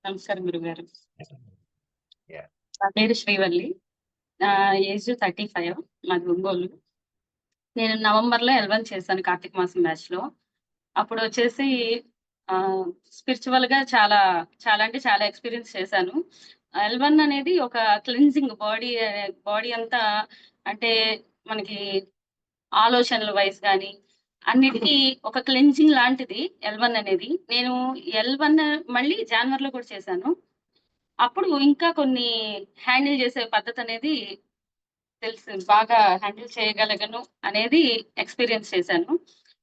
నమస్కారం గురుగారు. యాహ్! నా పేరు శ్రీవల్లి. నా ఏజ్ 35. మాది ఒంగోలు. నేను నవంబర్‌లో ఎల్1 చేశాను కార్తీక మాసం బ్యాచ్‌లో. అప్పుడొచ్చేసి స్పిరిచువల్‌గా చాలా అంటే చాలా ఎక్స్‌పీరియన్స్ చేశాను. ఎల్1 అనేది ఒక క్లెన్జింగ్ బాడీ అంతా అంటే మనకి ఆలోచనల వైస్ గాని, అన్నిటికి ఒక క్లెన్జింగ్ లాంటిది ఎల్1 అనేది. నేను ఎల్1 మళ్ళీ జాన్వరిలో కూడా చేశాను. అప్పుడు ఇంకా కొన్ని హ్యాండిల్ చేసే పద్ధతనేది బాగా హ్యాండిల్ చేయగలిగాను అనేది ఎక్స్‌పీరియన్స్ చేశాను.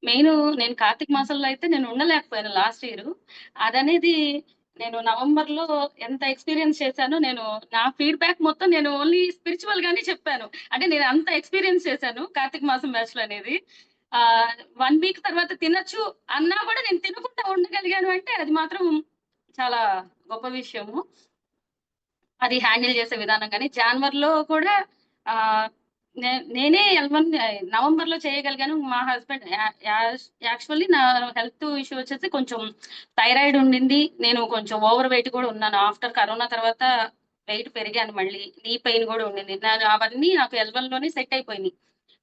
మెయిను నేను కార్తీక మాసంలో అయితే నేను ఉండలేకపోయాను లాస్ట్ ఇయరు. అదనేది నేను నవంబర్‌లో ఎంత ఎక్స్‌పీరియన్స్ చేశానో నా ఫీడ్‌బ్యాక్ మొత్తం నేను ఓన్లీ స్పిరిచువల్‌గానే చెప్పాను. అంటే నేను అంత ఎక్స్‌పీరియన్స్ చేశాను కార్తీక మాసం బ్యాచ్‌లో అనేది. 1 వీక్ తర్వాత తినొచ్చు అన్నా కూడా నేను తినకుండా ఉండగలిగాను అంటే అది మాత్రం చాలా గొప్ప విషయము. అది హ్యాండిల్ చేసే విధానం గాని, జాన్వరిలో కూడా ఆహ్, నేనే ఎల్1 నవంబర్‌లో చేయగలిగాను. మా హస్బెండ్ యాక్చువల్లీ నా హెల్త్ ఇష్యూ వచ్చేసి కొంచెం థైరాయిడ్ ఉండింది. నేను కొంచెం ఓవర్ వెయిట్ కూడా ఉన్నాను. ఆఫ్టర్ కరోనా తర్వాత వెయిట్ పెరిగాను మళ్ళీ. నీ పెయిన్ కూడా ఉండింది. అవన్నీ నాకు ఎల్1లోనే సెట్ అయిపోయినాయి.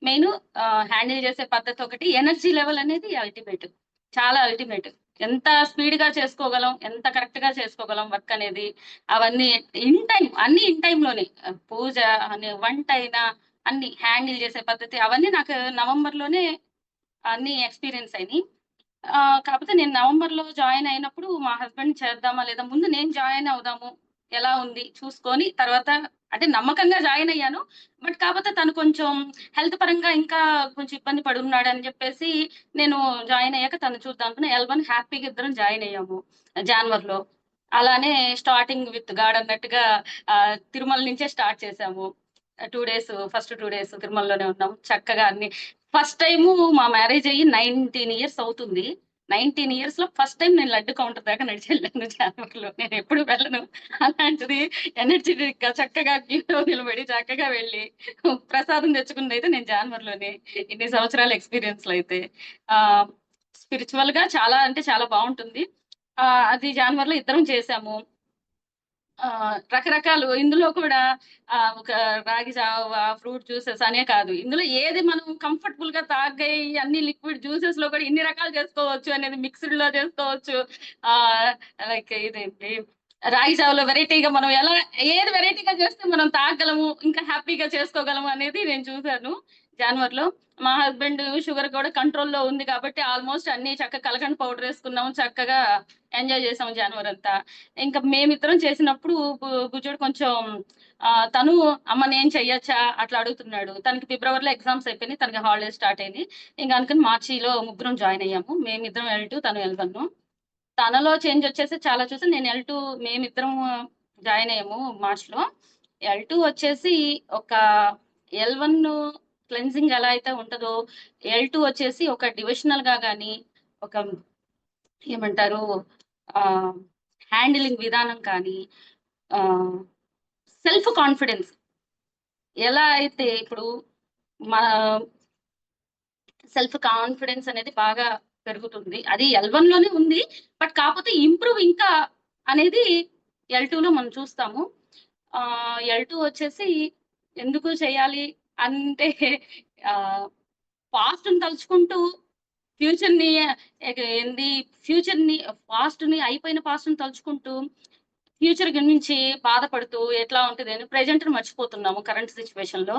మెయిను హ్యాండిల్ చేసే పద్ధతి ఒకటి, ఎనర్జీ లెవెల్ అనేది అల్టిమేట్. చాలా అల్టిమేట్. ఎంత స్పీడ్‌గా చేసుకోగలం, ఎంత కరెక్ట్‌గా చేసుకోగలం వర్క్ అనేది, అవన్నీ అన్నీ ఇన్ టైమ్‌లోనే. పూజ అని, వంటయినా అన్నీ హ్యాండిల్ చేసే పద్ధతి అవన్నీ నాకు నవంబర్‌లోనే అన్నీ ఎక్స్‌పీరియన్స్ అయినియి. కాపోతే నేను నవంబర్‌లో జాయిన్ అయినప్పుడు మా హస్బెండ్ చేద్దామా లేదా ముందు నేను జాయిన్ అవుదాము. ఎలా ఉంది చూసుకొని తర్వాత అంటే నమ్మకంగా జాయిన్ అయ్యాను. కాపోతే తను కొంచెం హెల్త్ పరంగా ఇంకా కొంచెం ఇబ్బంది పడున్నాడని జెప్పేసి నేను జాయిన్ అయ్యాక తను చూద్దాం అనుకున్న. ఎల్1 హ్యాపీగా ఇద్దరం జాయిన్ అయ్యాము జాన్వరిలో. అలానే స్టార్టింగ్ విత్ గాడ్ అన్నట్టుగా తిరుమల నుంచే స్టార్ట్ చేశాము. 2 డేస్ ఫస్ట్ 2 డేస్ తిరుమలలోనే ఉన్నాం. చక్కగా అన్ని ఫస్ట్ టైము మా మ్యారేజ్ అయ్యి 19 ఇయర్స్ అవుతుంది. 19 ఇయర్స్‌లో ఫస్ట్ టైమ్ నేను లడ్డు కౌంటర్ దాకా నడిచెళ్ళాను జాన్వరిలో. నేనెప్పుడు వెళ్ళను. అలాంటిది ఎనర్జిటిక్‌గా చక్కగా క్యూలో నిలబడి చక్కగా వెళ్ళి ప్రసాదం తెచ్చుకున్నదైతే నేను జాన్వరిలోనే. ఇన్ని సంవత్సరాల ఎక్స్‌పీరియన్స్‌లో అయితే. ఆహ్, స్పిరిచువల్‌గా చాలా అంటే చాలా బావుంటుంది. అది జాన్వరిలో ఇద్దరం చేశాము. రకరకాలు ఇందులో కూడా ఒక రాగి జావా, ఫ్రూట్ జ్యూసెస్ అనే కాదు. ఇందులో ఏది మనం కంఫర్టబుల్‌గా అన్ని లిక్విడ్ జ్యూసెస్‌లో కూడా ఇన్ని రకాలు చేసుకోవచ్చు అనేది మిక్స్‌డ్‌లో చేసుకోవచ్చు. ఆహ్, లైక్ ఇదేంటి రాగి జావలో వెరైటీగా మనం ఏది వెరైటీగా చేస్తే మనం తాగగలము, ఇంకా హ్యాపీగా చేసుకోగలము అనేది నేను చూసాను జాన్వరిలో. మా హస్బెండ్ షుగర్ కూడా కంట్రోల్‌లో ఉంది కాబట్టి ఆల్‌మోస్ట్ అన్నీ చక్కగా కలకండ పౌడర్ ఏసుకున్నాము. చక్కగా ఎంజాయ్ చేసాము జాన్వరంతా. ఇంకా మేమిద్దరం చేసినప్పుడు బుజ్జోడు కొంచెం తను అమ్మ నేను చెయ్యొచ్చా? అట్లా అడుగుతున్నాడు. తనకి ఫిబ్రవరిలో ఎగ్జామ్స్ అయిపోయినాయి. తనకి హాలిడేస్ స్టార్ట్ అయినాయి. ఇంక అందుకని మార్చిలో ముగ్గురం జాయిన్ అయ్యాము. మేమిద్దరం ఎల్2 తను ఎల్1. తనలో చేంజ్ వచ్చేసి చాలా చూసాను. నేను ఎల్2 మేమిద్దరం జాయిన్ అయ్యాము మార్చ్‌లో. ఎల్2 వచ్చేసి ఒక ఎల్1 క్లెన్జింగ్ ఎలా అయితే ఉంటదో, ఎల్2 వచ్చేసి ఒక డివిషనల్‌గా గాని, ఒక ఏమంటారు ఆహ్, హ్యాండిలింగ్ విధానం కానీ, ఆహ్, సెల్ఫ్ కాన్ఫిడెన్స్ ఎలా అయితే ఇప్పుడు మా సెల్ఫ్ కాన్ఫిడెన్స్ అనేది బాగా పెరుగుతుంది. అది ఎల్1లోనే ఉంది. కాపోతే ఇంప్రూవ్ ఇంకా అనేది ఎల్2లో మనం చూస్తాము. ఎల్2 వచ్చేసి ఎందుకు చేయాలి అంటే ఆహ్, పాస్ట్‌ని తలుచుకుంటూ ఫ్యూచర్‌ని ఏంది ఫ్యూచర్‌ని అయిపోయిన పాస్ట్‌ని తలుచుకుంటూ ఫ్యూచర్ గురించి బాధపడుతూ ఎట్లా ఉంటదని ప్రెజెంట్‌ని మర్చిపోతున్నాము కరెంట్ సిట్యుయేషన్‌లో.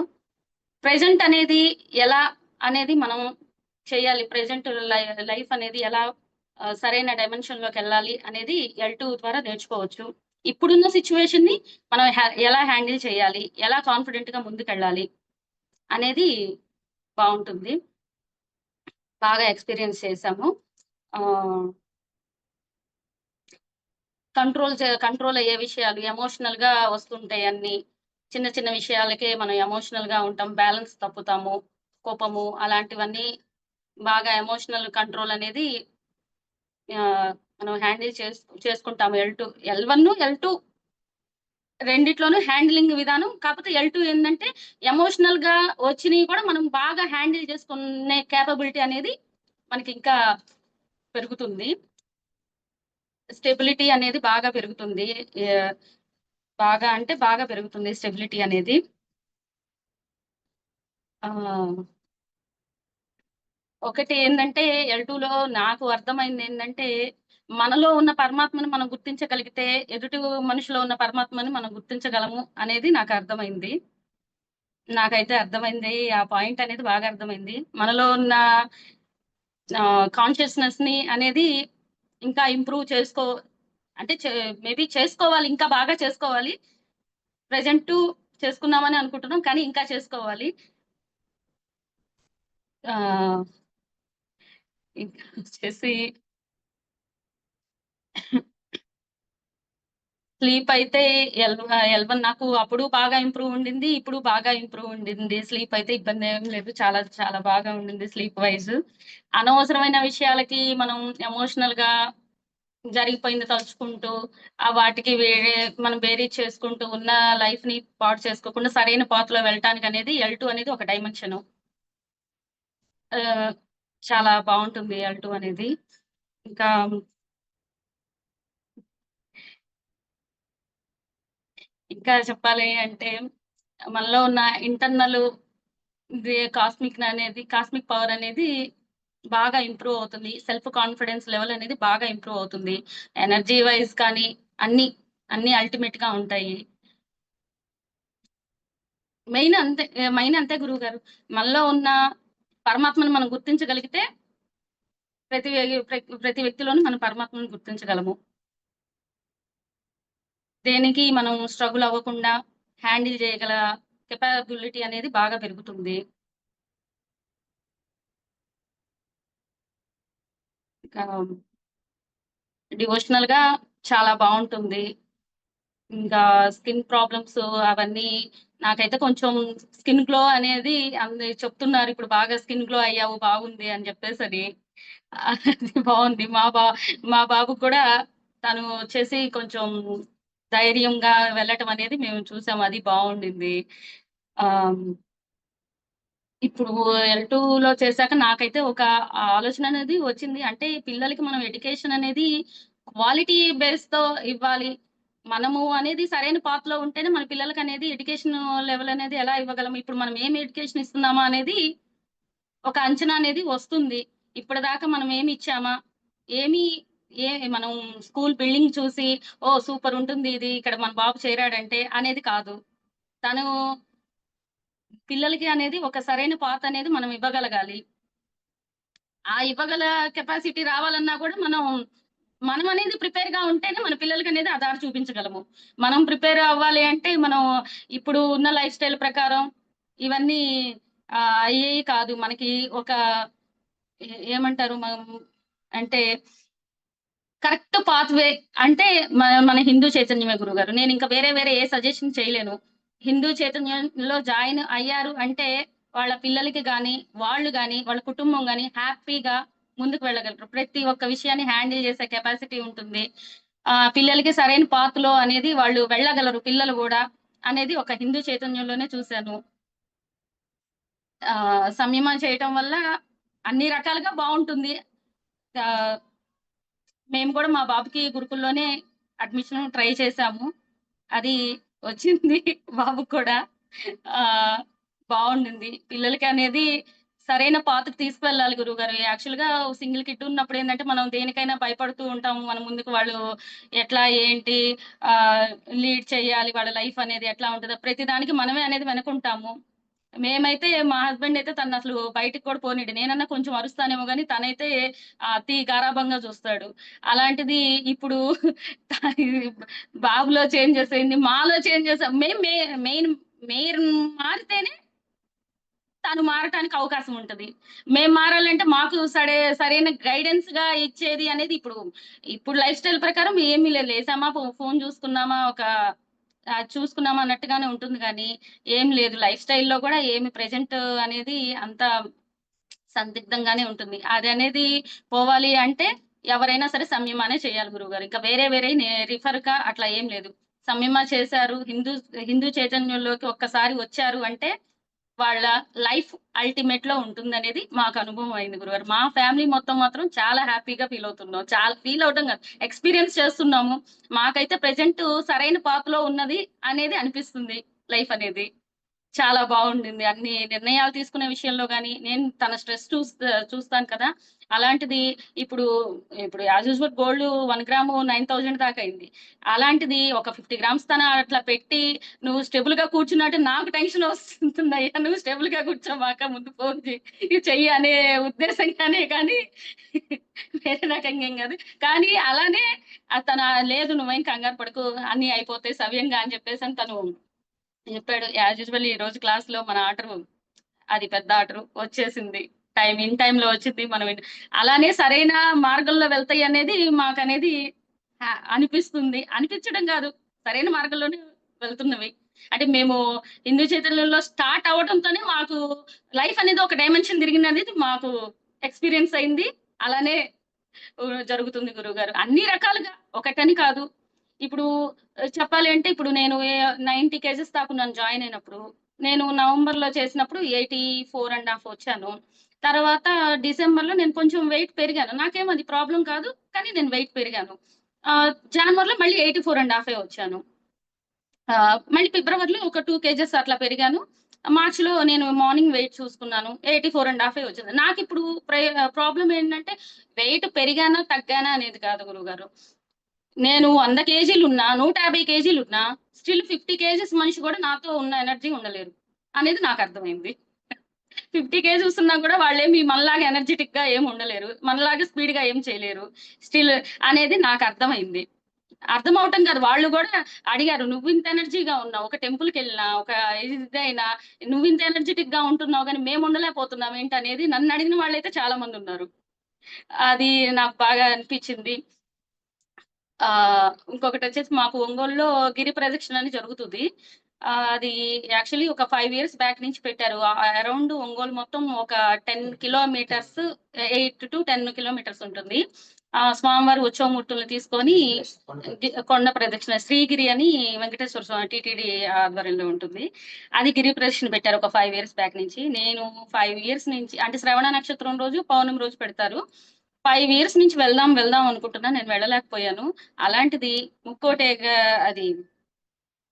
ప్రెజెంట్ అనేది ఎలా అనేది మనం చేయాలి. ప్రెజెంట్ లైఫ్ అనేది ఎలా సరైన డైమెన్షన్‌లోకెళ్ళాలి అనేది ఎల్2 ద్వారా నేర్చుకోవచ్చు. ఇప్పుడున్న సిట్యుయేషన్‌ని మనం ఎలా హ్యాండిల్ చేయాలి? ఎలా కాన్ఫిడెంట్‌గా ముందుకెళ్ళాలి? అనేది బావుంటుంది. బాగా ఎక్స్‌పీరియన్స్ చేశాము. ఆహ్, కంట్రోల్ అయ్యే విషయాలు ఎమోషనల్‌గా వస్తుంటాయి అన్నీ. చిన్న చిన్న విషయాలకే మనం ఎమోషనల్‌గా ఉంటాం. బ్యాలెన్స్ తప్పుతాము. కోపము అలాంటివన్నీ బాగా ఎమోషనల్ కంట్రోల్ అనేది ఆహ్, మనం హ్యాండిల్ చేసుకుంటాము. ఎల్1, ఎల్2 రెండిట్లోనూ హ్యాండ్లింగ్ విధానం. కాకపోతే ఎల్2 ఏందంటే ఎమోషనల్‌గా వచ్చినయి కూడా మనం బాగా హ్యాండిల్ చేసుకునే కేపబిలిటీ అనేది మనకింకా పెరుగుతుంది. స్టెబిలిటీ అనేది బాగా పెరుగుతుంది. బాగా అంటే బాగా పెరుగుతుంది స్టెబిలిటీ అనేది. ఒకటి ఏందంటే L2లో నాకు అర్థమైందేంటంటే, మనలో ఉన్న పరమాత్మని మనం గుర్తించగలిగితే, ఎదుటి మనిషిలో ఉన్న పరమాత్మని మనం గుర్తించగలము అనేది నాకు అర్థమైంది. నాకైతే అర్థమైంది. ఆ పాయింట్ అనేది బాగా అర్థమైంది. మనలో ఉన్న కాన్షియస్‌నెస్‌ని అనేది ఇంకా ఇంప్రూవ్ అంటే మేబీ చేసుకోవాలి. ఇంకా బాగా చేసుకోవాలి. ప్రెజెంటు చేసుకున్నామని అనుకుంటున్నాం. కానీ ఇంకా చేసుకోవాలి. ఆహ్, ఇంకా వచ్చేసి స్లీప్ అయితే L1 నాకు అప్పుడు బాగా ఇంప్రూవ్ ఉండింది. ఇప్పుడు బాగా ఇంప్రూవ్ ఉండింది. స్లీప్ అయితే ఇబ్బందేం లేదు. చాలా చాలా బాగా ఉండింది స్లీప్ వైస్. అనవసరమైన విషయాలకి మనం ఎమోషనల్‌గా జరిగిపోయింది తలుచుకుంటూ, వాటికి మనం బేరీజ్ చేసుకుంటూ ఉన్న లైఫ్‌ని పాడు చేసుకోకుండా సరైన పాత్‌లో వెళ్ళటానికనేది L2 అనేది ఒక డైమెన్షను. ఆహ్, చాలా బావుంటుంది L2 అనేది. ఇంకా ఇంకా చెప్పాలి అంటే మనలో ఉన్న ఇంటర్నల్ కాస్మిక్ పవర్ అనేది బాగా ఇంప్రూవ్ అవుతుంది. సెల్ఫ్ కాన్ఫిడెన్స్ లెవెల్ అనేది బాగా ఇంప్రూవ్ అవుతుంది. ఎనర్జీ వైస్ కానీ అన్నీ, అన్నీ అల్టిమేట్‌గా ఉంటాయి. మెయిన్ అంతే గురువుగారు. మనలో ఉన్న పరమాత్మను మనం గుర్తించగలిగితే ప్రతి వ్యక్తిలోనూ మనం పరమాత్మను గుర్తించగలము. దేనికి మనం స్ట్రగుల్ అవ్వకుండా హ్యాండిల్ చేయగల కేపబిలిటీ అనేది బాగా పెరుగుతుంది. ఇంకా డివోషనల్‌గా చాలా బావుంటుంది. ఇంకా స్కిన్ ప్రాబ్లమ్స్ అవన్నీ నాకైతే కొంచెం స్కిన్ గ్లో అనేది చెప్తున్నారు. ఇప్పుడు బాగా స్కిన్ గ్లో అయ్యావు బాగుంది అని జెప్పేసని. అది బావుంది. మా బాబుకి కూడా తను వచ్చేసి కొంచెం ధైర్యంగా వెళ్ళటం అనేది మేము చూసాం. అది బావుండింది. ఆహ్, ఇప్పుడు L2లో చేశాక నాకైతే ఒక ఆలోచన అనేది వచ్చింది. అంటే పిల్లలకి మనం ఎడ్యుకేషన్ అనేది క్వాలిటీ బేస్‌తో ఇవ్వాలి. మనము అనేది సరైన పాత్‌లో ఉంటేనే మన పిల్లలకనేది ఎడ్యుకేషన్ లెవెల్ అనేది ఎలా ఇవ్వగలం. ఇప్పుడు మనం ఏం ఎడ్యుకేషన్ ఇస్తున్నామా అనేది ఒక అంచనా అనేది వస్తుంది. ఇప్పటిదాకా మనం ఏమి ఇచ్చామా? ఏమి మనం స్కూల్ బిల్డింగ్ చూసి, ఓహ్! సూపర్ ఉంటుంది ఇది. ఇక్కడ మన బాబు చేరాడంటే అనేది కాదు. తను పిల్లలకి అనేది ఒక సరైన పాత్ అనేది మనం ఇవ్వగలగాలి. ఆ ఇవ్వగల కెపాసిటీ రావాలన్నా కూడా మనమనేది ప్రిపేర్‌గా ఉంటేనే మన పిల్లలకనేది ఆ దారి చూపించగలము. మనం ప్రిపేర్ అవ్వాలి అంటే మనం ఇప్పుడు ఉన్న లైఫ్ స్టైల్ ప్రకారం ఇవన్నీ అయ్యేయి కాదు. మనకి ఒక ఏమంటారు అంటే కరెక్ట్ పాత్‌వే అంటే మన హిందూ చైతన్యమే గురువుగారు. నేనింక వేరే ఏ సజెషన్ చేయలేను. హిందూ చైతన్యంలో జాయిన్ అయ్యారు అంటే, వాళ్ళ పిల్లలకి గాని, వాళ్ళు గాని, వాళ్ళ కుటుంబం గాని హ్యాపీగా ముందుకు వెళ్ళగలరు. ప్రతి ఒక్క విషయాన్ని హ్యాండిల్ చేసే కెపాసిటీ ఉంటుంది. పిల్లలకి సరైన పాత్‌లో అనేది వాళ్ళు వెళ్ళగలరు పిల్లలు గూడా, అనేది ఒక హిందూ చైతన్యంలోనే చూసాను. సంయమనం చేయటం వల్ల అన్ని రకాలుగా బావుంటుంది. ఆహ్ మేము కూడా మా బాబుకి గురుకుల్లోనే అడ్మిషన్ ట్రై చేసాము. అది వచ్చింది బాబుకి కూడా. ఆహ్, బావుండింది. పిల్లలకనేది సరైన పాత్‌కి తీసుకువెళ్ళాలి గురువుగారు. యాక్చువల్‌గా సింగిల్ కిడ్ ఉన్నప్పుడేందంటే, మనం దేనికైనా భయపడుతూ ఉంటాము. మన ముందుకు వాళ్ళు ఎట్లా, ఏంటి ఆహ్, లీడ్ చేయాలి, వాళ్ళ లైఫ్ అనేది ఎట్లా ఉంటదో, ప్రతి దానికి మనమే అనేది వెనకుంటాము. మేమైతే మా హస్బెండ్ అయితే తననసలు బయటికి కూడా పోనీయడు. నేనన్నా కొంచెం అరుస్తానేమో గానీ, తనైతే అతి గారాబంగా చూస్తాడు. అలాంటిది ఇప్పుడు బాబులో చేంజెస్ ఏంది, మాలో చేంజెస్ మేము మీరు మారితేనే తను మారటానికి అవకాశం ఉంటది. మేము మారాలంటే మాకు సరైన గైడెన్స్‌గా ఇచ్చేది అనేది ఇప్పుడు లైఫ్ స్టైల్ ప్రకారం ఏమీ లేదు. లేసామా, ఫోను చూసుకున్నామా, చూసుకున్నామా అన్నట్టుగానే ఉంటుంది గానీ, ఏం లేదు. లైఫ్ స్టైల్‌లో కూడా ఏమి ప్రెజెంట్ అనేది అంతా సందిగ్ధంగానే ఉంటుంది. అదనేది పోవాలి అంటే ఎవరైనా సరే సంయమనే చేయాలి గురువుగారు. ఇంకా వేరే రిఫర్‌గా అట్లా ఏం లేదు. సంయమ చేశారు. హిందూ హిందూ చైతన్యంలోకి ఒక్కసారి వచ్చారు అంటే వాళ్ళ లైఫ్ అల్టిమేట్ లో ఉంటుందనేది మాకు అనుభవం అయింది గురుగారు. మా ఫ్యామిలీ మొత్తం మాత్రం చాలా హ్యాపీగా ఫీల్ అవుతున్నాం. చాలా ఫీల్ అవటం కాదు, ఎక్స్పీరియన్స్ చేస్తున్నాము. మాకైతే ప్రెజెంట్ సరైన పాత్లో ఉన్నది అనేది అనిపిస్తుంది లైఫ్ అనేది. చాలా బాగుండింది. అన్ని నిర్ణయాలు తీసుకునే విషయంలో గాని, నేను తన స్ట్రెస్ చూస్తాను కదా! అలాంటిది ఇప్పుడు, ఇప్పుడు యాజ్ యూజువల్ గోల్డ్ 1 గ్రాము 9,000 దాకా అయింది. అలాంటిది ఒక 50 గ్రామ్స్ తన అట్లా పెట్టి, "నువ్వు స్టేబుల్‌గా కూర్చున్నట్టే నాకు టెన్షన్ వస్తుందయ్యా! నువ్వు స్టేబుల్‌గా కూర్చోమాక ముందు ఫోన్ చెయ్యి" అనే ఉద్దేశంగానే కానీ వేరే రకంగా ఏం కాదు. కానీ అలానే తన లేదు నువ్వేం కంగారు పడకు అన్నీ అయిపోతాయి సవ్యంగా అని చెప్పేసని తను చెప్పాడు. యాజ్ యూజువల్ ఈరోజు క్లాస్‌లో మన ఆర్డరు అది పెద్ద ఆర్డరు వచ్చేసింది. ఇన్ టైమ్‌లో వచ్చింది. అలానే సరైన మార్గంలో వెళ్తాయనేది మాకనేది అనిపిస్తుంది. అనిపించడం గాదు, సరైన మార్గంలోనే వెళ్తున్నవి. అంటే మేము హిందూ చైతన్యంలో స్టార్ట్ అవ్వడంతోనే మాకు లైఫ్ అనేది ఒక డైమెన్షన్ తిరిగిందనేది మాకు ఎక్స్‌పీరియన్స్ అయింది. అలానే జరుగుతుంది గురువుగారు. అన్ని రకాలుగా ఒకటని కాదు. ఇప్పుడు చెప్పాలి అంటే ఇప్పుడు నేను 90 కేజెస్ దాకా ఉన్నాను జాయిన్ అయినప్పుడు. నేను నవంబర్‌లో చేసినప్పుడు 84 ½ వచ్చాను. తర్వాత డిసెంబర్‌లో నేను కొంచెం వెయిట్ పెరిగాను. నాకేం అది ప్రాబ్లమ్ కాదు. కానీ నేను వెయిట్ పెరిగాను. జనవరిలో మళ్ళీ 84 ½ వచ్చాను. మళ్ళీ ఫిబ్రవరిలో ఒక 2 కేజెస్ అట్లా పెరిగాను. మార్చ్‌లో నేను మార్నింగ్ వెయిట్ చూసుకున్నాను. 84 ½ వచ్చింది. నాకిప్పుడు ప్రాబ్లమ్ ఏంటంటే వెయిట్ పెరిగానా, తగ్గానా అనేది కాదు గురువుగారు. నేను 100 కేజీలున్నా, 150 కేజీలున్నా స్టిల్ 50 కేజీస్ మనిషి కూడా నాతో ఉన్న ఎనర్జీ ఉండలేరు అనేది నాకర్థమైంది. 50 కేజీస్ ఉన్నా కూడా వాళ్ళేమి మనలాగా ఎనర్జిటిక్‌గా ఏమి ఉండలేరు. మనలాగా స్పీడ్‌గా ఏం చేయలేరు. స్టిల్ అనేది నాకర్థమైంది. అర్థమవటం కాదు. వాళ్ళు గూడా అడిగారు. "నువ్వింత ఎనర్జీగా ఉన్నావు. ఒక టెంపుల్‌కెళ్ళినా, ఒక ఇదైనా నువ్వింత ఎనర్జిటిక్‌గా ఉంటున్నావు గానీ మేము ఉండలేకపోతున్నాం ఏంటనేది" నన్నడిగిన వాళ్ళైతే చాలా మందున్నారు. అది నాకు బాగా అనిపిచ్చింది. ఇంకొకటొచ్చేసి మాకు ఒంగోలులో గిరి ప్రదక్షిణ అని జరుగుతది. అది యాక్చువల్లీ ఒక 5 ఇయర్స్ బ్యాక్ నుంచి పెట్టారు. అరౌండ్ ఒంగోలు మొత్తం ఒక 10 కిలోమీటర్స్ 8-10 కిలోమీటర్స్ ఉంటుంది. స్వామివారి ఉత్సవమూర్తుల్ని తీసుకొని కొండ ప్రదక్షిణ శ్రీగిరి అని వెంకటేశ్వర స్వామి టీటీడీ ఆధ్వర్యంలో ఉంటుంది. అది గిరి ప్రదక్షిణ పెట్టారు ఒక 5 ఇయర్స్ బ్యాక్ నుంచి. నేను 5 ఇయర్స్ నుంచి అంటే శ్రవణ నక్షత్రం రోజు, పౌర్ణమి రోజు పెడతారు. 5 ఇయర్స్ నుంచి వెళ్దాం, వెళ్దాం అనుకుంటున్నా. నేను వెళ్ళలేకపోయాను. అలాంటిది ముక్కోటేగ అది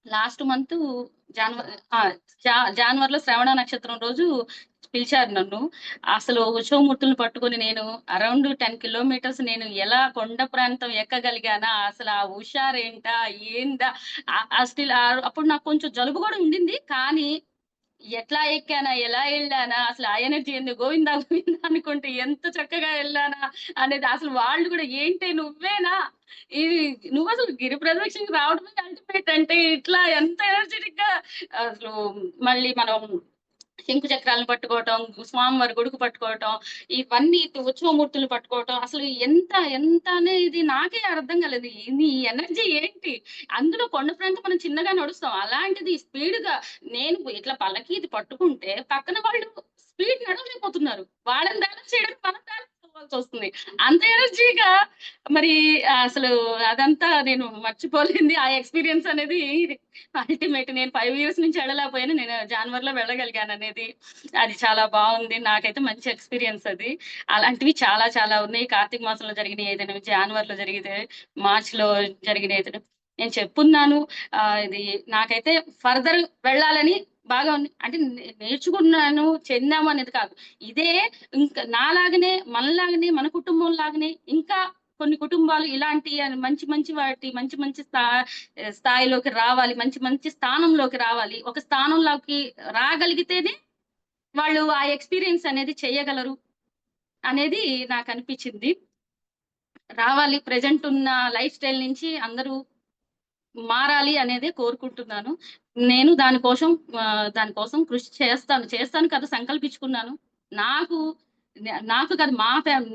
లాస్ట్ మంతు జాన్వరి ఆ! జాన్వరిలో శ్రవణ నక్షత్రం రోజు పిలిచారు నన్ను. అసలు ఉత్సవమూర్తులను పట్టుకొని నేను అరౌండ్ 10 కిలోమీటర్స్ నేను ఎలా కొండ ప్రాంతం ఎక్కగలిగానా? అసలు ఆ హుషారేంటా? ఏందా? స్టిల్ అప్పుడు నాకు కొంచెం జలుబు గూడా ఉండింది. కానీ ఎట్లా ఎక్కానా? ఎలా ఎళ్ళానా? అసలు ఆ ఎనర్జీ ఏంది గోవిందా గోవిందా అనుకుంటే ఎంత చక్కగా ఎళ్ళానా అనేది అసలు వాళ్ళు గూడా ఏంటే నువ్వేనా? ఇది నువ్వసలు గిరి ప్రదక్షిణకి రావడమే అల్టిమేట్ అంటే ఇట్లా ఎంత ఎనర్జిటిక్‌గా అసలు మళ్ళీ మనం శంకు చక్రాలను పట్టుకోవటం, స్వామివారి గొడుగు పట్టుకోవటం, ఇవన్నీ ఉత్సవమూర్తులు పట్టుకోవటం అసలు ఎంత అనేది నాకే అర్థం కాలేదు. నీ ఎనర్జీ ఏంటి? అందులో కొండ ప్రాంతం మనం చిన్నగా నడుస్తాం. అలాంటిది స్పీడ్‌గా నేను ఇట్లా పల్లకి ఇది పట్టుకుంటే పక్కన వాళ్ళు స్పీడ్ నడవలేకపోతున్నారు. వాళ్ళని బ్యాలెన్స్ చేయడానికి మనం బ్యాలెన్స్ అవ్వాల్సొస్తుంది. అంత ఎనర్జీగా మరి అసలు అదంతా నేను మర్చిపోలేనిది ఆ ఎక్స్‌పీరియన్స్ అనేది అల్టిమేట్. నేను 5 ఇయర్స్ నుంచి వెళ్ళలేకపోయాను. నేను జాన్వరిలో వెళ్ళగలిగాననేది అది చాలా బావుంది. నాకైతే మంచి ఎక్స్‌పీరియన్స్ అది. అలాంటివి చాలా చాలా ఉన్నాయి. కార్తీక మాసంలో జరిగినయి ఏదైనా జాన్వరిలో జరిగితే, మార్చ్‌లో జరిగినయి నేను చెప్పున్నాను. ఇది నాకైతే ఫర్దర్ వెళ్ళాలని బాగా ఉంది. అంటే నేర్చుకున్నాను, చెందాము అనేది కాదు. ఇదే ఇంకా నాలాగనే, మనలాగనే, మన కుటుంబం లాగానే ఇంకా కొన్ని కుటుంబాలు ఇలాంటి మంచి మంచి వాటి మంచి మంచి స్థాయిలోకి రావాలి. మంచి మంచి స్థానంలోకి రావాలి. ఒక స్థానంలోకి రాగలిగితేనే వాళ్ళు ఆ ఎక్స్‌పీరియన్స్ అనేది చేయగలరు అనేది నాకనిపిచ్చింది. రావాలి ప్రెజెంట్ ఉన్న లైఫ్ స్టైల్ నుంచి అందరూ మారాలి అనేదే కోరుకుంటున్నాను. నేను దానికోసం కృషి చేస్తాను. చేస్తాను కాదు సంకల్పించుకున్నాను. నాకు నాకు కాదు మా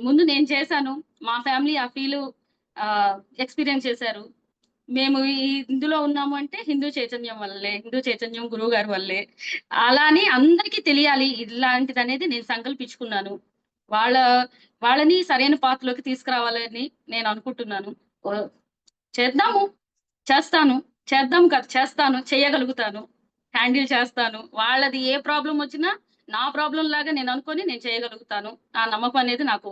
ముందు నేను చేశాను. మా ఫ్యామిలీ ఆ ఎక్స్‌పీరియన్స్ చేశారు. మేము ఇందులో ఉన్నాము అంటే హిందూ చైతన్యం వల్లే. హిందూ చైతన్యం గురువుగారి వల్లే. అలా అని అందరికీ తెలియాలి ఇలాంటిదనేది నేను సంకల్పించుకున్నాను. వాళ్ళ వాళ్ళని సరైన పాత్‌లోకి తీసుకురావాలని నేను అనుకుంటున్నాను. ఓహ్! చేద్దాము. చేస్తాను. చేద్దాం కాదు చేస్తాను. చేయగలుగుతాను. హ్యాండిల్ చేస్తాను. వాళ్ళది ఏ ప్రాబ్లమ్ వచ్చినా నా ప్రాబ్లమ్ లాగా నేను అనుకోని నేను చేయగలుగుతాను. ఆ నమ్మకం అనేది నాకు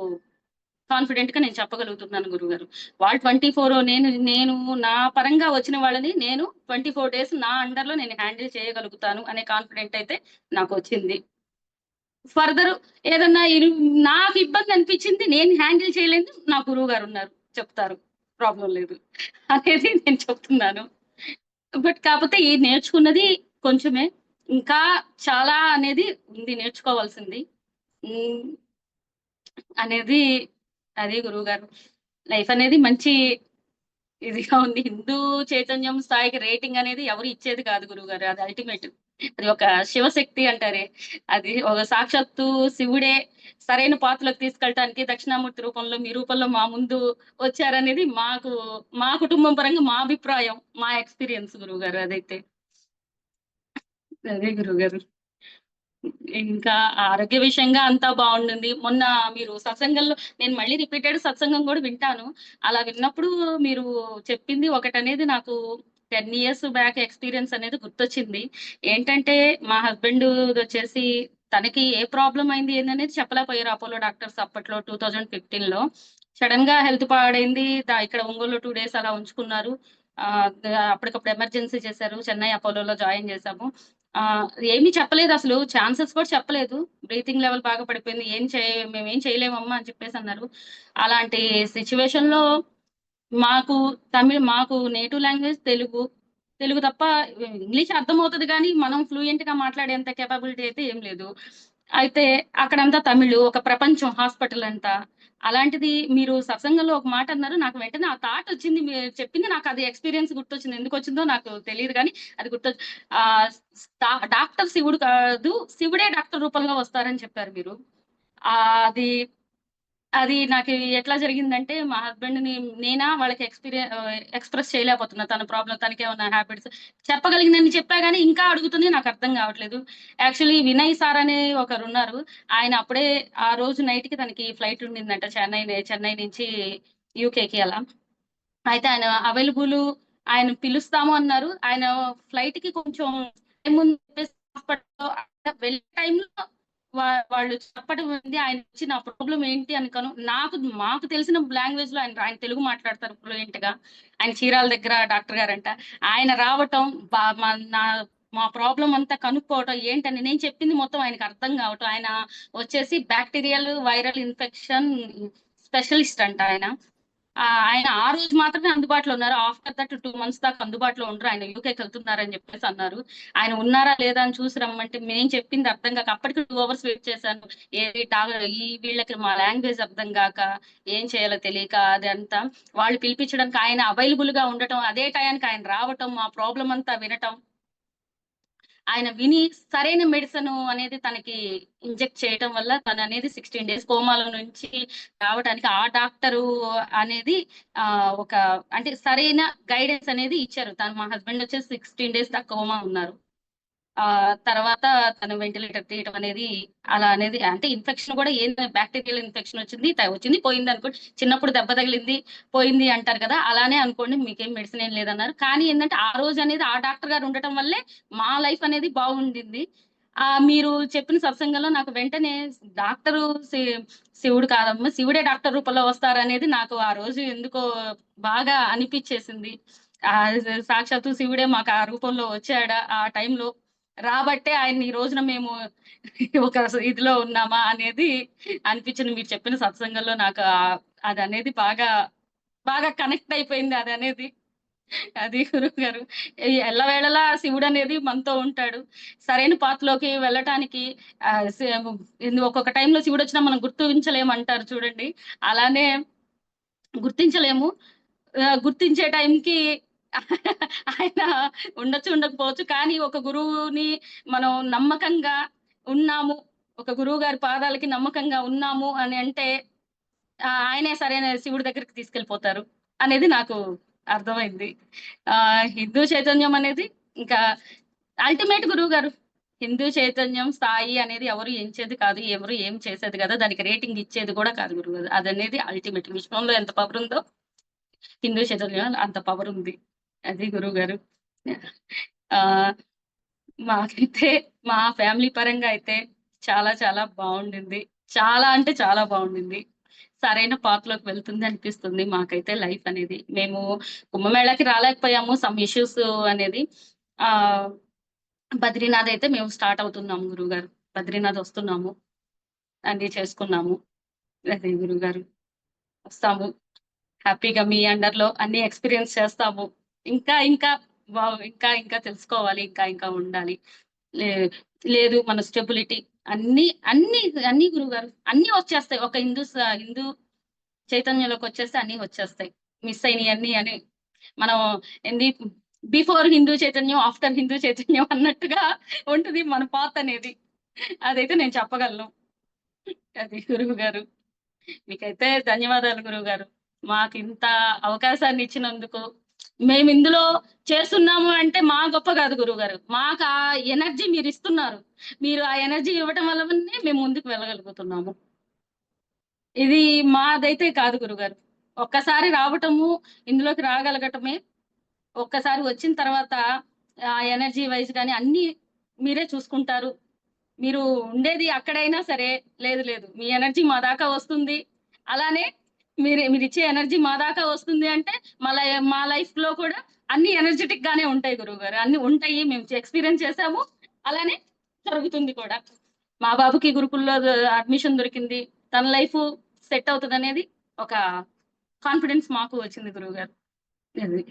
కాన్ఫిడెంట్‌గా నేను చెప్పగలుగుతున్నాను గురువుగారు. వాళ్ళు 24 నేను నేను నా పరంగా వచ్చిన వాళ్ళని నేను 24 డేస్ నా అండర్‌లో నేను హ్యాండిల్ చేయగలుగుతాను అనే కాన్ఫిడెంట్ అయితే నాకొచ్చింది. ఫర్దర్ ఏదన్నా నాకు ఇబ్బంది అనిపించింది నేను హ్యాండిల్ చేయలేనిది నా గురువుగారున్నారు. చెప్తారు. ప్రాబ్లమ్ లేదు. అనేది నేను చెప్తున్నాను. కాపోతే ఈ నేర్చుకున్నది కొంచెమే. ఇంకా చాలా అనేది ఉంది నేర్చుకోవాల్సింది. హ్మ్. అనేది అది గురువుగారు. లైఫ్ అనేది మంచి ఇదిగా ఉంది. హిందూ చైతన్యం స్థాయికి రేటింగ్ అనేది ఎవరు ఇచ్చేది కాదు గురువుగారు. అది అల్టిమేట్. అది ఒక శివశక్తి అంటారే. అది ఒక సాక్షాత్తు శివుడే సరైన పాత్రలోకి తీసుకెళ్ళటానికి దక్షిణామూర్తి రూపంలో, మీ రూపంలో మా ముందు వచ్చారనేది మా కుటుంబం పరంగా మా అభిప్రాయం. మా ఎక్స్‌పీరియన్స్ గురువుగారు అదైతే. అదే గురువుగారు. ఇంకా ఆరోగ్య విషయంగా అంతా బావుండింది. మొన్న మీరు సత్సంగంలో నేను మళ్ళీ రిపీటెడ్ సత్సంగం గూడా వింటాను. అలా విన్నప్పుడు మీరు చెప్పింది ఒకటనేది నాకు 10 ఇయర్స్ బ్యాక్ ఎక్స్‌పీరియన్స్ అనేది గుర్తొచ్చింది. ఏంటంటే మా హస్బెండుదొచ్చేసి తనకి ఏ ప్రాబ్లమ్ అయింది ఏందనేది చెప్పలేకపోయారు అపోలో డాక్టర్స్ అప్పట్లో 2015లో. సడెన్‌గా హెల్త్ పాడైంది. ఇక్కడ ఒంగోలులో 2 డేస్ అలా ఉంచుకున్నారు. ఆహ్, ద అప్పటికప్పుడు ఎమర్జెన్సీ చేశారు. చెన్నై అపోలోలో జాయిన్ చేశాము. ఆ! ఏమి చెప్పలేదసలు. ఛాన్సెస్ కూడా చెప్పలేదు. బ్రీతింగ్ లెవెల్ బాగా పడిపోయింది. మేమేం చేయలేమమ్మా అని చెప్పేసన్నారు. అలాంటి సిట్యుయేషన్‌లో మాకు నేటివ్ లాంగ్వేజ్ తెలుగు. తెలుగు తప్ప ఇంగ్లీష్ అర్థమవుతది గానీ, మనం ఫ్లూయెంట్‌గా మాట్లాడేంత కేపబిలిటీ అయితే ఏం లేదు. అయితే అక్కడంతా తమిళు. ఒక ప్రపంచం హాస్పిటల్ అంతా. అలాంటిది మీరు సత్సంగంలో ఒక మాటన్నారు. నాకు వెంటనే ఆ థాటొచ్చింది. మీరు చెప్పింది నాకది ఎక్స్‌పీరియన్స్ గుర్తొచ్చింది. ఎందుకొచ్చిందో నాకు తెలీదు గానీ, అది ఆహ్, డాక్టర్ శివుడు కాదు. శివుడే డాక్టర్ రూపంలో వస్తారని చెప్పారు మీరు. అది అది నాకు ఎట్లా జరిగిందంటే, మా హస్బెండ్‌ని వాళ్ళకి ఎక్స్‌ప్రెస్ చేయలేకపోతున్నా. తన ప్రాబ్లమ్ తనకేమన్నా హాబిట్స్ చెప్పగలిగినన్ని చెప్పా గానీ, ఇంకా అడుగుతుంది నాకర్థం గావట్లేదు. యాక్చువల్లీ వినయ్ సార్ అనే ఒకరున్నారు. ఆయన అప్పుడే ఆ రోజు నైట్‌కి తనకి ఫ్లైట్ ఉండిందంట చెన్నై నుంచి యూకేకి అలా. అయితే ఆయన అవైలబులు ఆయన పిలుస్తాము అన్నారు. ఆయన ఫ్లైట్‌కి కొంచెం టైమ్ ముందు చెప్పేసి హాస్పిటల్‌లో వెళ్ళే టైంలో వాళ్ళు చెప్పడం ఏంది ఆయనొచ్చి నా ప్రాబ్లమ్ ఏంటి అని మాకు తెలిసిన లాంగ్వేజ్‌లో ఆయన తెలుగు మాట్లాడతారు ఫ్లూయెంట్‌గా. ఆయన చీరాల దగ్గర డాక్టర్ గారంట. ఆయన రావటం బా మా నా మా ప్రాబ్లమ్ అంతా కనుక్కోవటం ఏంటని నేను చెప్పింది మొత్తం ఆయనకి అర్థం కావటం. ఆయన వచ్చేసి బాక్టీరియల్, వైరల్ ఇన్ఫెక్షన్ స్పెషలిస్ట్ అంట ఆయన. ఆయన ఆ రోజు మాత్రమే అందుబాటులో ఉన్నారు. ఆఫ్టర్ దట్ 2 మంత్స్ దాకా అందుబాటులో ఉండరు. ఆయన యూకేకెళ్తున్నారని జెప్పేసి అన్నారు. ఆయన ఉన్నారా లేదా అని చూసి రమ్మంటే నేను చెప్పింది అర్థం గాక అప్పటికి 2 అవర్స్ వెయిట్ చేశాను. ఏది డా వీళ్ళకి మా లాంగ్వేజ్ అర్థం గాక, ఏం చేయాలో తెలియక అదంతా. వాళ్ళు పిలిపించడానికి ఆయన అవైలబుల్‌గా ఉండటం, అదే టయానికి ఆయన రావటం, మా ప్రాబ్లమ్ అంతా వినటం. ఆయన విని సరైన మెడిసిను అనేది తనకి ఇంజెక్ట్ చేయటం వల్ల తననేది 16 డేస్ కోమాలో నుంచి రావటానికి ఆ డాక్టరు అనేది ఒక అంటే సరైన గైడెన్స్ అనేది ఇచ్చారు. మా హస్బెండ్ వచ్చేసి 16 డేస్ దాకా కోమా ఉన్నారు. తర్వాత తను వెంటిలేటర్ తీయటం అనేది అలా అనేది అంటే ఇన్ఫెక్షన్ గూడా బాక్టీరియల్ ఇన్ఫెక్షన్ వచ్చింది పోయిందనుకోండి. చిన్నప్పుడు దెబ్బ తగిలింది, పోయింది అంటారు కదా! అలానే అనుకోండి మీకేం మెడిసిన్ ఏం లేదన్నారు. కానీ ఏందంటే ఆ రోజనేది ఆ డాక్టర్ గారు ఉండటం వల్లే మా లైఫ్ అనేది బాగుండింది. మీరు చెప్పిన సత్సంగంలో నాకు వెంటనే డాక్టరు శి శివుడు కాదమ్మా! శివుడే డాక్టర్ రూపంలో వస్తారనేది నాకు ఆ రోజు ఎందుకో బాగా అనిపిచ్చేసింది. సాక్షాత్తు శివుడే మాకు ఆ రూపంలో వచ్చాడా ఆ టైంలో రాబట్టే ఆయన్ని ఈ రోజున మేము ఒక ఇదిలో ఉన్నామా అనేది అనిపించింది. మీరు చెప్పిన సత్సంగంలో నాకు అదనేది బాగా, బాగా కనెక్ట్ అయిపోయింది అదనేది. అది గురువుగారు. ఎల్లవేళలా శివుడనేది మనతో ఉంటాడు. సరైన పాత్‌లోకి వెళ్ళటానికి ఆహ్, సే ఒక్కొక్క టైంలో శివుడొచ్చినా మనం గుర్తించలేమంటారు చూడండి. అలానే గుర్తించలేము. గుర్తించే టైంకి ఆయన ఉండొచ్చు, ఉండకపోవచ్చు. కానీ ఒక గురువుని మనం నమ్మకంగా ఉన్నాము. ఒక గురువు గారి పాదాలకి నమ్మకంగా ఉన్నాము అని అంటే ఆయనే సరైన శివుడి దగ్గరికి తీసుకెళ్ళిపోతారు అనేది నాకు అర్థమైంది. హిందూ చైతన్యం అనేది ఇంకా అల్టిమేట్ గురువుగారు. హిందూ చైతన్యం స్థాయి అనేది ఎవరు ఎంచేది కాదు. ఎవరు ఏం చేసేది కాదు. దానికి రేటింగ్ ఇచ్చేది కూడా కాదు గురువుగారు. అదనేది అల్టిమేట్. విశ్వంలో ఎంత పవర్ ఉందో హిందూ చైతన్యంలో అంత పవర్ ఉంది. అది గురువుగారు. ఆహ్, మాకైతే మా ఫ్యామిలీ పరంగా అయితే చాలా చాలా బావుండింది. చాలా అంటే చాలా బావుండింది. సరైన పాత్‌లోకి వెళ్తుంది అనిపిస్తుంది మాకైతే లైఫ్ అనేది. మేము కుంభమేళాకి రాలేకపోయాము. సమ్ ఇష్యూస్ అనేది. ఆహ్, బద్రీనాథ్ అయితే మేము స్టార్ట్ అవుతున్నాము గురువుగారు. బద్రీనాథ్ వస్తున్నాము. అన్నీ చేసుకున్నాము. అదే గురువుగారు. వస్తాము. హ్యాపీగా మీ అండర్‌లో అన్నీ ఎక్స్‌పీరియన్స్ చేస్తాము. ఇంకా ఇంకా ఇంకా ఇంకా తెలుసుకోవాలి. ఇంకా ఇంకా ఉండాలి. లే లేదు మన స్టెబిలిటీ అన్నీ, అన్నీ, అన్నీ గురువుగారు. అన్నీ వచ్చేస్తాయి. ఒక హిందూ చైతన్యంలోకొచ్చేస్తే అన్నీ వచ్చేస్తాయి. మిస్ అయినయన్నీ అని మనం ఏంది బిఫోర్ హిందూ చైతన్యం, ఆఫ్టర్ హిందూ చైతన్యం అన్నట్టుగా ఉంటది మన పాత్ అనేది. అదైతే నేను చెప్పగలను. అది గురువుగారు. మీకైతే ధన్యవాదాలు గురువుగారు. మాకింత అవకాశాన్ని ఇచ్చినందుకు. మేమిందులో చేస్తున్నాము అంటే మా గొప్ప గాదు గురువుగారు. మాకా ఎనర్జీ మీరిస్తున్నారు. మీరు ఆ ఎనర్జీ ఇవ్వటం వల్లనే మేము ముందుకు వెళ్ళగలుగుతున్నాము. ఇది మాదైతే కాదు గురువుగారు. ఒక్కసారి రావటము, ఇందులోకి రాగలగటమే. ఒక్కసారి వచ్చిన తర్వాత ఎనర్జీ వైస్ గాని అన్నీ మీరే చూసుకుంటారు. మీరు ఉండేది అక్కడైనా సరే, లేదు లేదు మీ ఎనర్జీ మా దాకా వస్తుంది. అలానే మీరిచ్చే ఎనర్జీ మా దాకా వస్తుంది అంటే, మా లైఫ్‌లో కూడా అన్నీ ఎనర్జిటిక్ గానే ఉంటాయి గురువుగారు. అన్నీ ఉంటాయి. మేము ఎక్స్‌పీరియన్స్ చేసాము. అలానే జరుగుతుంది కూడా. మా బాబుకి గురుకుల్‌లో అడ్మిషన్ దొరికింది. తన లైఫు సెట్ అవుతదనేది ఒక కాన్ఫిడెన్స్ మాకు వచ్చింది గురువుగారు. అది.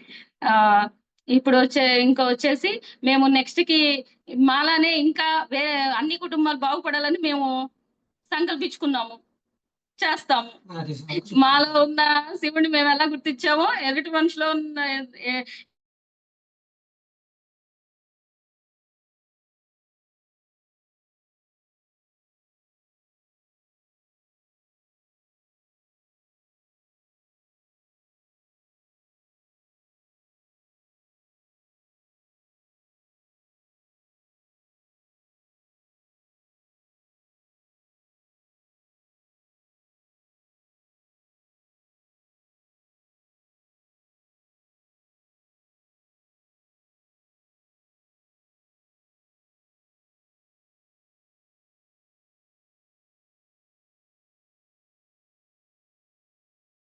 ఆహ్, ఇంకా వచ్చేసి మేము నెక్స్ట్‌కి మాలానే ఇంకా అన్ని కుటుంబాలు బాగుపడాలని మేము సంకల్పించుకున్నాము. చేస్తాము. అది మాలో ఉన్న శివుడిని మేమెలా గుర్తించామో ఎదుటి మనిషిలో ఉన్న ఎ